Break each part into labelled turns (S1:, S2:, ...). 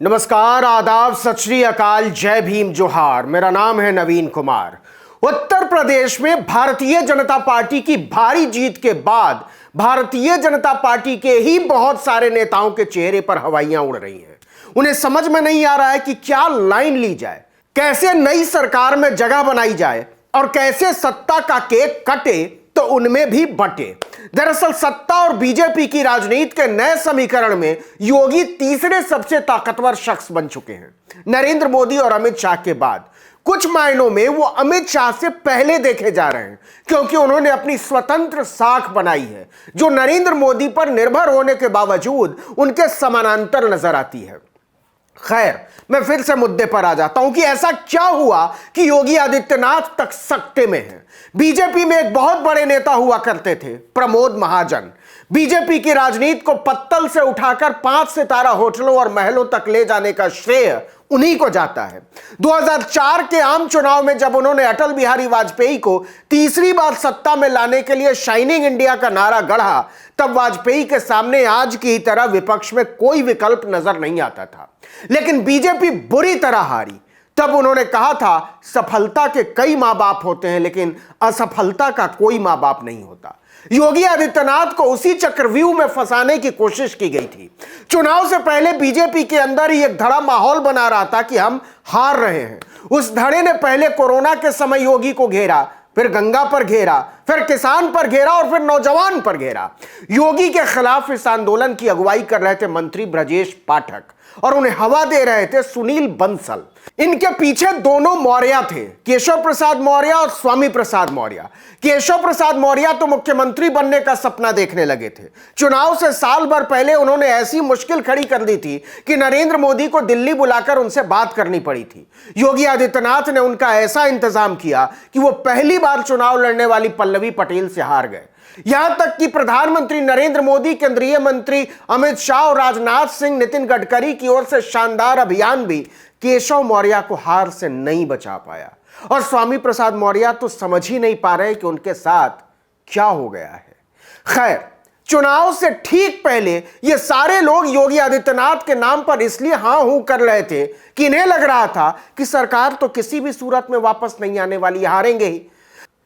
S1: नमस्कार, आदाब, सत श्री अकाल, जय भीम, जोहार। मेरा नाम है नवीन कुमार। उत्तर प्रदेश में भारतीय जनता पार्टी की भारी जीत के बाद भारतीय जनता पार्टी के ही बहुत सारे नेताओं के चेहरे पर हवाइयां उड़ रही हैं। उन्हें समझ में नहीं आ रहा है कि क्या लाइन ली जाए, कैसे नई सरकार में जगह बनाई जाए और कैसे सत्ता का केक कटे तो उनमें भी बटे। दरअसल सत्ता और बीजेपी की राजनीति के नए समीकरण में योगी तीसरे सबसे ताकतवर शख्स बन चुके हैं। नरेंद्र मोदी और अमित शाह के बाद कुछ मायनों में वो अमित शाह से पहले देखे जा रहे हैं, क्योंकि उन्होंने अपनी स्वतंत्र साख बनाई है जो नरेंद्र मोदी पर निर्भर होने के बावजूद उनके समानांतर नजर आती है। खैर, मैं फिर से मुद्दे पर आ जाता हूं कि ऐसा क्या हुआ कि योगी आदित्यनाथ तक सकते में हैं। बीजेपी में एक बहुत बड़े नेता हुआ करते थे, प्रमोद महाजन। बीजेपी की राजनीति को पत्तल से उठाकर 5 सितारा होटलों और महलों तक ले जाने का श्रेय उन्हीं को जाता है। 2004 के आम चुनाव में जब उन्होंने अटल बिहारी वाजपेयी को तीसरी बार सत्ता में लाने के लिए शाइनिंग इंडिया का नारा गढ़ा, तब वाजपेयी के सामने आज की तरह विपक्ष में कोई विकल्प नजर नहीं आता था। लेकिन बीजेपी बुरी तरह हारी। तब उन्होंने कहा था, सफलता के कई मां बाप होते हैं लेकिन असफलता का कोई मां बाप नहीं होता। योगी आदित्यनाथ को उसी चक्रव्यूह में फंसाने की कोशिश की गई थी। चुनाव से पहले बीजेपी के अंदर ही एक धड़ा माहौल बना रहा था कि हम हार रहे हैं। उस धड़े ने पहले कोरोना के समय योगी को घेरा, फिर गंगा पर घेरा, फिर किसान पर घेरा और फिर नौजवान पर घेरा। योगी के खिलाफ इस आंदोलन की अगुवाई कर रहे थे मंत्री ब्रजेश पाठक और उन्हें हवा दे रहे थे सुनील बंसल। इनके पीछे दोनों मौर्य थे, केशव प्रसाद मौर्य और स्वामी प्रसाद मौर्य। केशव प्रसाद मौर्य तो मुख्यमंत्री बनने का सपना देखने लगे थे। चुनाव से साल भर पहले उन्होंने ऐसी मुश्किल खड़ी कर दी थी कि नरेंद्र मोदी को दिल्ली बुलाकर उनसे बात करनी पड़ी थी। योगी आदित्यनाथ ने उनका ऐसा इंतजाम किया कि वो पहली बार चुनाव लड़ने वाली पल्लवी पटेल से हार गए। यहां तक कि प्रधानमंत्री नरेंद्र मोदी, केंद्रीय मंत्री अमित शाह और राजनाथ सिंह, नितिन गडकरी की ओर से शानदार अभियान भी केशव मौर्य को हार से नहीं बचा पाया। और स्वामी प्रसाद मौर्य तो समझ ही नहीं पा रहे कि उनके साथ क्या हो गया है। खैर, चुनाव से ठीक पहले ये सारे लोग योगी आदित्यनाथ के नाम पर इसलिए हां हूं कर रहे थे कि इन्हें लग रहा था कि सरकार तो किसी भी सूरत में वापस नहीं आने वाली, हारेंगे ही।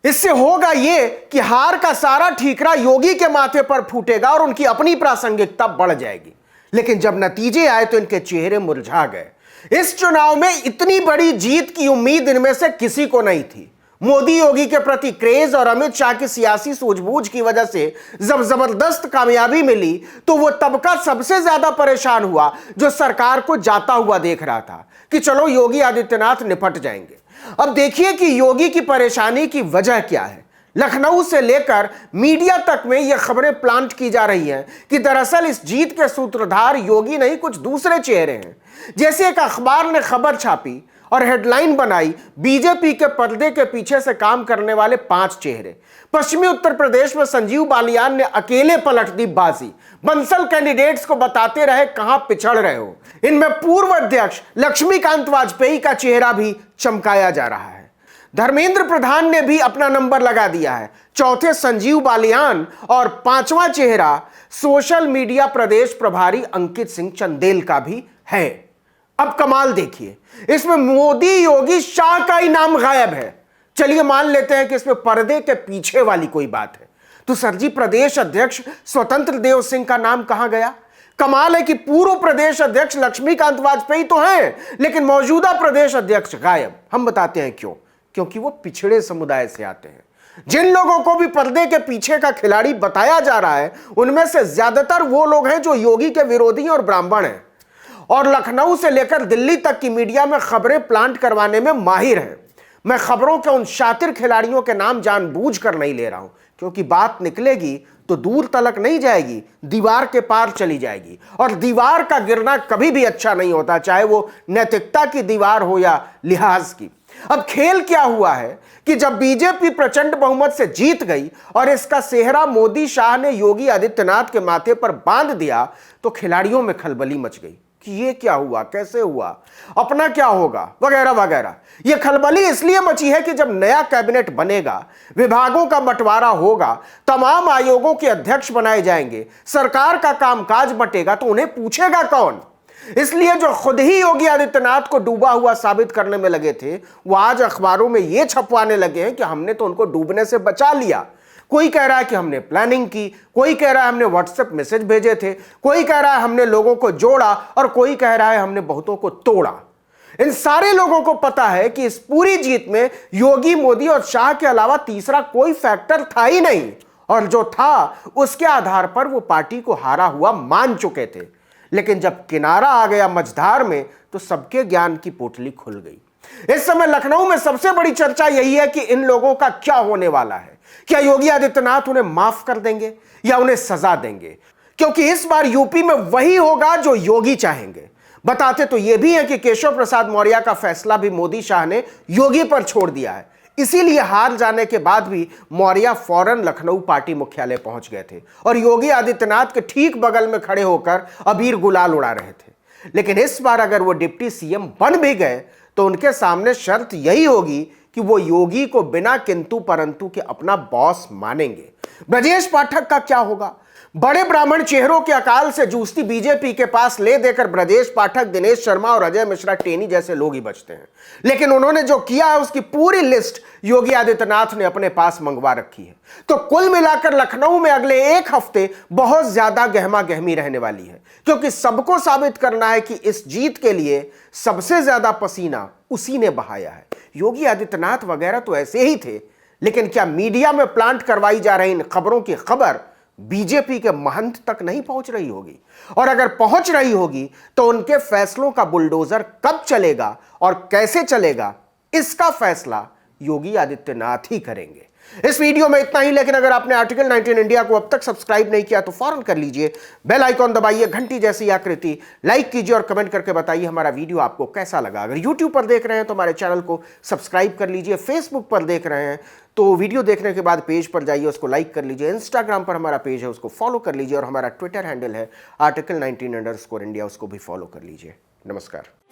S1: इससे होगा यह कि हार का सारा ठीकरा योगी के माथे पर फूटेगा और उनकी अपनी प्रासंगिकता बढ़ जाएगी। लेकिन जब नतीजे आए तो इनके चेहरे मुरझा गए। इस चुनाव में इतनी बड़ी जीत की उम्मीद इनमें से किसी को नहीं थी। मोदी योगी के प्रति क्रेज और अमित शाह की सियासी सूझबूझ की वजह से जब जबरदस्त कामयाबी मिली तो वो तबका सबसे ज्यादा परेशान हुआ जो सरकार को जाता हुआ देख रहा था कि चलो योगी आदित्यनाथ निपट जाएंगे। अब देखिए कि योगी की परेशानी की वजह क्या है। लखनऊ से लेकर मीडिया तक में यह खबरें प्लांट की जा रही हैं कि दरअसल इस जीत के सूत्रधार योगी नहीं, कुछ दूसरे चेहरे हैं। जैसे एक अखबार ने खबर छापी और हेडलाइन बनाई, बीजेपी के पर्दे के पीछे से काम करने वाले 5 चेहरे। पश्चिमी उत्तर प्रदेश में संजीव बालियान ने अकेले पलट दी बाजी। बंसल कैंडिडेट्स को बताते रहे कहां पिछड़ रहे हो। इनमें पूर्व अध्यक्ष लक्ष्मीकांत वाजपेयी का चेहरा भी चमकाया जा रहा है। धर्मेंद्र प्रधान ने भी अपना नंबर लगा दिया है। चौथे संजीव बालियान और 5वां चेहरा सोशल मीडिया प्रदेश प्रभारी अंकित सिंह चंदेल का भी है। अब कमाल देखिए, इसमें मोदी योगी शाह का ही नाम गायब है। चलिए मान लेते हैं कि इसमें पर्दे के पीछे वाली कोई बात है, तो सर जी प्रदेश अध्यक्ष स्वतंत्र देव सिंह का नाम कहां गया? कमाल है कि पूर्व प्रदेश अध्यक्ष लक्ष्मीकांत वाजपेयी तो हैं, लेकिन मौजूदा प्रदेश अध्यक्ष गायब। हम बताते हैं क्यों। क्योंकि वो पिछड़े समुदाय से आते हैं। जिन लोगों को भी पर्दे के पीछे का खिलाड़ी बताया जा रहा है उनमें से ज्यादातर वो लोग हैं जो योगी के विरोधी और ब्राह्मण हैं और लखनऊ से लेकर दिल्ली तक की मीडिया में खबरें प्लांट करवाने में माहिर हैं। मैं खबरों के उन शातिर खिलाड़ियों के नाम जानबूझकर नहीं ले रहा हूं, क्योंकि बात निकलेगी तो दूर तलक नहीं जाएगी, दीवार के पार चली जाएगी। और दीवार का गिरना कभी भी अच्छा नहीं होता, चाहे वो नैतिकता की दीवार हो या लिहाज की। अब खेल क्या हुआ है कि जब बीजेपी प्रचंड बहुमत से जीत गई और इसका सेहरा मोदी शाह ने योगी आदित्यनाथ के माथे पर बांध दिया तो खिलाड़ियों में खलबली मच गई कि ये क्या हुआ, कैसे हुआ, अपना क्या होगा, वगैरह वगैरह। यह खलबली इसलिए मची है कि जब नया कैबिनेट बनेगा, विभागों का बंटवारा होगा, तमाम आयोगों के अध्यक्ष बनाए जाएंगे, सरकार का कामकाज बटेगा, तो उन्हें पूछेगा कौन? इसलिए जो खुद ही योगी आदित्यनाथ को डूबा हुआ साबित करने में लगे थे, वो आज अखबारों में यह छपवाने लगे हैं कि हमने तो उनको डूबने से बचा लिया। कोई कह रहा है कि हमने प्लानिंग की, कोई कह रहा है हमने व्हाट्सएप मैसेज भेजे थे, कोई कह रहा है हमने लोगों को जोड़ा और कोई कह रहा है हमने बहुतों को तोड़ा। इन सारे लोगों को पता है कि इस पूरी जीत में योगी, मोदी और शाह के अलावा तीसरा कोई फैक्टर था ही नहीं, और जो था उसके आधार पर वो पार्टी को हारा हुआ मान चुके थे। लेकिन जब किनारा आ गया मझधार में तो सबके ज्ञान की पोटली खुल गई। इस समय लखनऊ में सबसे बड़ी चर्चा यही है कि इन लोगों का क्या होने वाला है। क्या योगी आदित्यनाथ उन्हें माफ कर देंगे या उन्हें सजा देंगे? क्योंकि इस बार यूपी में वही होगा जो योगी चाहेंगे। बताते तो यह भी है कि केशव प्रसाद मौर्य का फैसला भी मोदी शाह ने योगी पर छोड़ दिया है। इसीलिए हार जाने के बाद भी मौर्य फौरन लखनऊ पार्टी मुख्यालय पहुंच गए थे और योगी आदित्यनाथ के ठीक बगल में खड़े होकर अबीर गुलाल उड़ा रहे थे। लेकिन इस बार अगर वो डिप्टी सीएम बन भी गए तो उनके सामने शर्त यही होगी कि वो योगी को बिना किंतु परंतु के अपना बॉस मानेंगे। ब्रजेश पाठक का क्या होगा? बड़े ब्राह्मण चेहरों के अकाल से जूझती बीजेपी के पास ले देकर ब्रजेश पाठक, दिनेश शर्मा और अजय मिश्रा टेनी जैसे लोग ही बचते हैं। लेकिन उन्होंने जो किया है उसकी पूरी लिस्ट योगी आदित्यनाथ ने अपने पास मंगवा रखी है। तो कुल मिलाकर लखनऊ में अगले एक हफ्ते बहुत ज्यादा गहमा गहमी रहने वाली है, क्योंकि सबको साबित करना है कि इस जीत के लिए सबसे ज्यादा पसीना उसी ने बहाया है। योगी आदित्यनाथ वगैरह तो ऐसे ही थे, लेकिन क्या मीडिया में प्लांट करवाई जा रही इन खबरों की खबर बीजेपी के महंत तक नहीं पहुंच रही होगी? और अगर पहुंच रही होगी तो उनके फैसलों का बुलडोजर कब चलेगा और कैसे चलेगा, इसका फैसला योगी आदित्यनाथ ही करेंगे। इस वीडियो में इतना ही, लेकिन अगर आपने आर्टिकल 19 इंडिया को अब तक सब्सक्राइब नहीं किया तो फौरन कर लीजिए, बेल आइकॉन दबाइए, घंटी जैसी आकृति लाइक कीजिए और कमेंट करके बताइए हमारा वीडियो आपको कैसा लगा। अगर यूट्यूब पर देख रहे हैं तो हमारे चैनल को सब्सक्राइब कर लीजिए, फेसबुक पर देख रहे हैं तो वीडियो देखने के बाद पेज पर जाइए, उसको लाइक कर लीजिए, इंस्टाग्राम पर हमारा पेज है उसको फॉलो कर लीजिए और हमारा ट्विटर हैंडल है article19_India, उसको भी फॉलो कर लीजिए। नमस्कार।